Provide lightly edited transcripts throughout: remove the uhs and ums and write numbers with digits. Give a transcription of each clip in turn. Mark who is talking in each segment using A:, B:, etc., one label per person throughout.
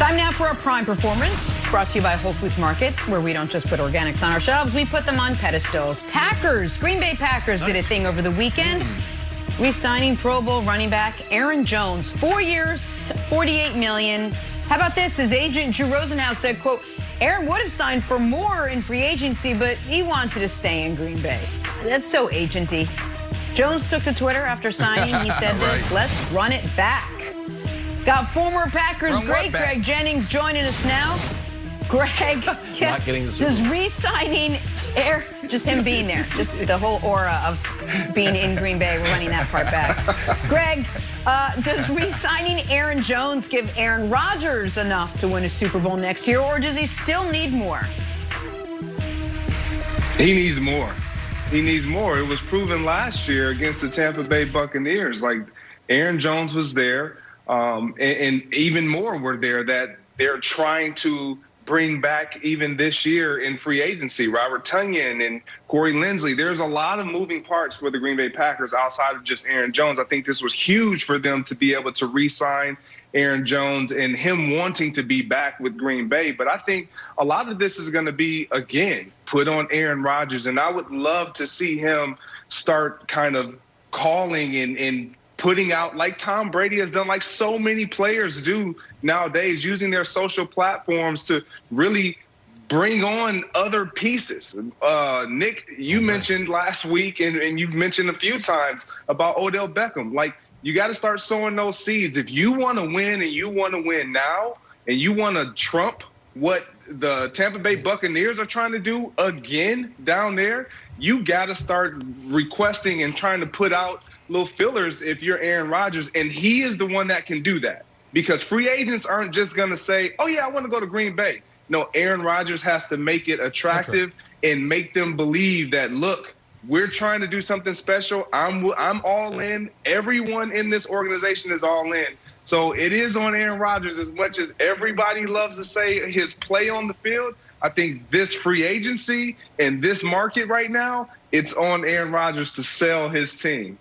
A: Time now for a Prime Performance, brought to you by Whole Foods Market, where we don't just put organics on our shelves, we put them on pedestals. Green Bay Packers did a thing over the weekend, re-signing Pro Bowl running back Aaron Jones. 4 years, $48 million. How about this? His agent, Drew Rosenhaus, said, quote, Aaron would have signed for more in free agency, but he wanted to stay in Green Bay. That's so agenty. Jones took to Twitter after signing. He said this, let's run it back. Got former Packers great Greg Jennings joining us now. Greg, does re-signing just him being there, just the whole aura of being in Green Bay, we're running that part back. Greg, does re-signing Aaron Jones give Aaron Rodgers enough to win a Super Bowl next year, or does he still need more?
B: He needs more. He needs more. It was proven last year against the Tampa Bay Buccaneers. Like, Aaron Jones was there. And even more were there that they're trying to bring back even this year in free agency. Robert Tonyan and Corey Linsley. There's a lot of moving parts for the Green Bay Packers outside of just Aaron Jones. I think this was huge for them to be able to re-sign Aaron Jones and him wanting to be back with Green Bay. But I think a lot of this is going to be, again, put on Aaron Rodgers. And I would love to see him start kind of calling and putting out, like Tom Brady has done, like so many players do nowadays, using their social platforms to really bring on other pieces. Nick, you mentioned last week, and you've mentioned a few times about Odell Beckham. Like, you got to start sowing those seeds. If you want to win, and you want to win now, and you want to trump what the Tampa Bay Buccaneers are trying to do again down there, you got to start requesting and trying to put out little fillers if you're Aaron Rodgers, and he is the one that can do that, because free agents aren't just going to say, oh yeah, I want to go to Green Bay. No, Aaron Rodgers has to make it attractive and make them believe that, look, we're trying to do something special. I'm all in. Everyone in this organization is all in. So it is on Aaron Rodgers. As much as everybody loves to say his play on the field, I think this free agency and this market right now, it's on Aaron Rodgers to sell his team.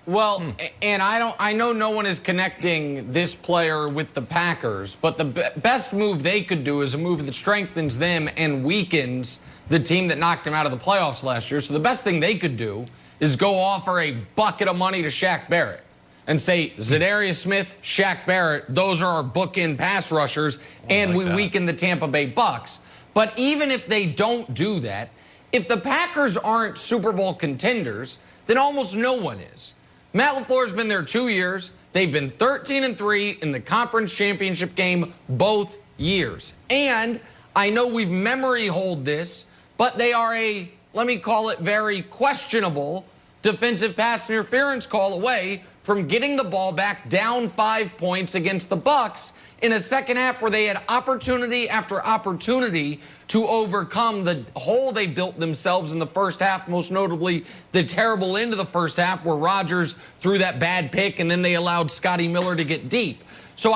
C: Well, and I know no one is connecting this player with the Packers, but the best move they could do is a move that strengthens them and weakens the team that knocked him out of the playoffs last year. So the best thing they could do is go offer a bucket of money to Shaq Barrett and say, Za'Darius Smith, Shaq Barrett, those are our bookend pass rushers, and we weaken the Tampa Bay Bucks. But even if they don't do that, if the Packers aren't Super Bowl contenders, then almost no one is. Matt LaFleur's been there 2 years. They've been 13-3 in the conference championship game both years. And I know we've memory hold this, but they are a, let me call it, very questionable defensive pass interference call away from getting the ball back down 5 points against the Bucks in a second half where they had opportunity after opportunity to overcome the hole they built themselves in the first half, most notably the terrible end of the first half where Rodgers threw that bad pick and then they allowed Scotty Miller to get deep. So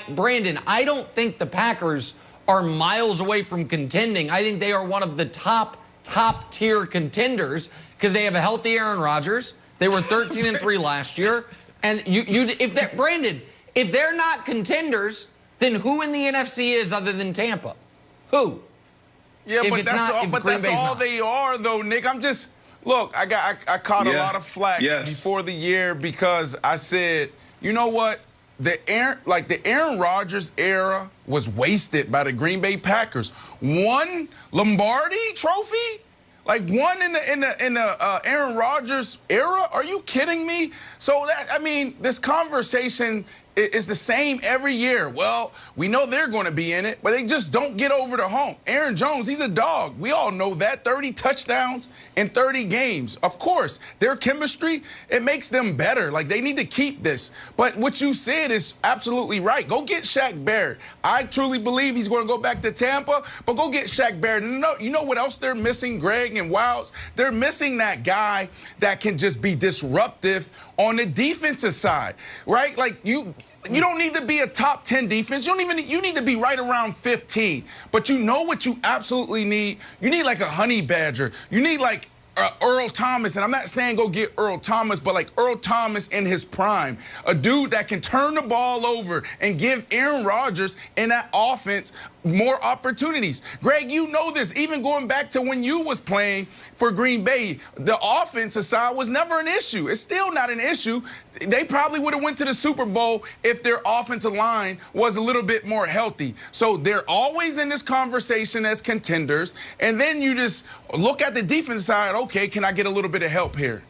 C: Brandon, I don't think the Packers are miles away from contending. I think they are one of the top tier contenders because they have a healthy Aaron Rodgers. They were 13-3 last year. And Brandon, if they're not contenders, then who in the NFC is other than Tampa? Who?
D: Yeah, but that's all they are, though, Nick. Look, I caught a lot of flack before the year because I said, you know what? The Aaron Rodgers era was wasted by the Green Bay Packers. One Lombardi trophy? Like one in the Aaron Rodgers era? Are you kidding me? So this conversation is the same every year. Well, we know they're going to be in it, but they just don't get over the hump. Aaron Jones, he's a dog. We all know that. 30 touchdowns in 30 games. Of course, their chemistry, it makes them better. Like, they need to keep this. But what you said is absolutely right. Go get Shaq Barrett. I truly believe he's going to go back to Tampa, but go get Shaq Barrett. You know what else they're missing, Greg and Wilds? They're missing that guy that can just be disruptive on the defensive side, right? Like, you don't need to be a top 10 defense. You need to be right around 15. But you know what you absolutely need? You need like a honey badger. You need like Earl Thomas, and I'm not saying go get Earl Thomas, but like Earl Thomas in his prime, a dude that can turn the ball over and give Aaron Rodgers in that offense more opportunities. Greg, you know this, even going back to when you was playing for Green Bay, the offensive side was never an issue. It's still not an issue. They probably would have went to the Super Bowl if their offensive line was a little bit more healthy. So they're always in this conversation as contenders, and then you just look at the defense side, okay, can I get a little bit of help here?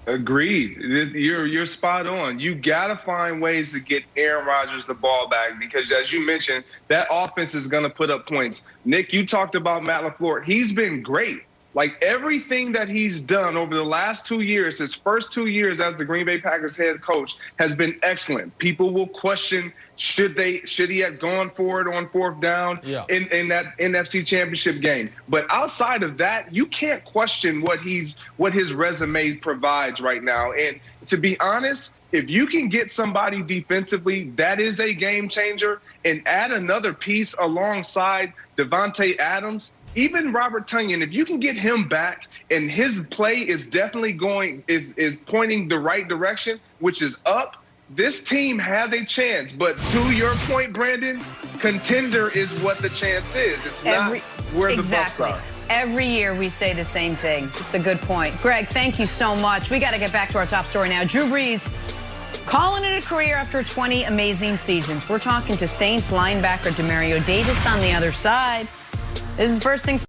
B: Agreed. You're spot on. You got to find ways to get Aaron Rodgers the ball back because, as you mentioned, that offense is going to put up points. Nick, you talked about Matt LaFleur. He's been great. Like everything that he's done over the last 2 years, his first 2 years as the Green Bay Packers head coach has been excellent. People will question should he have gone for it on fourth down in that NFC Championship game. But outside of that, you can't question what his resume provides right now. And to be honest, if you can get somebody defensively, that is a game changer, and add another piece alongside Devontae Adams. Even Robert Tonyan, if you can get him back and his play is definitely is pointing the right direction, which is up, this team has a chance. But to your point, Brandon, contender is what the chance is. It's not where the Bucs are.
A: Every year we say the same thing. It's a good point. Greg, thank you so much. We got to get back to our top story now. Drew Brees calling it a career after 20 amazing seasons. We're talking to Saints linebacker Demario Davis on the other side. This is First Things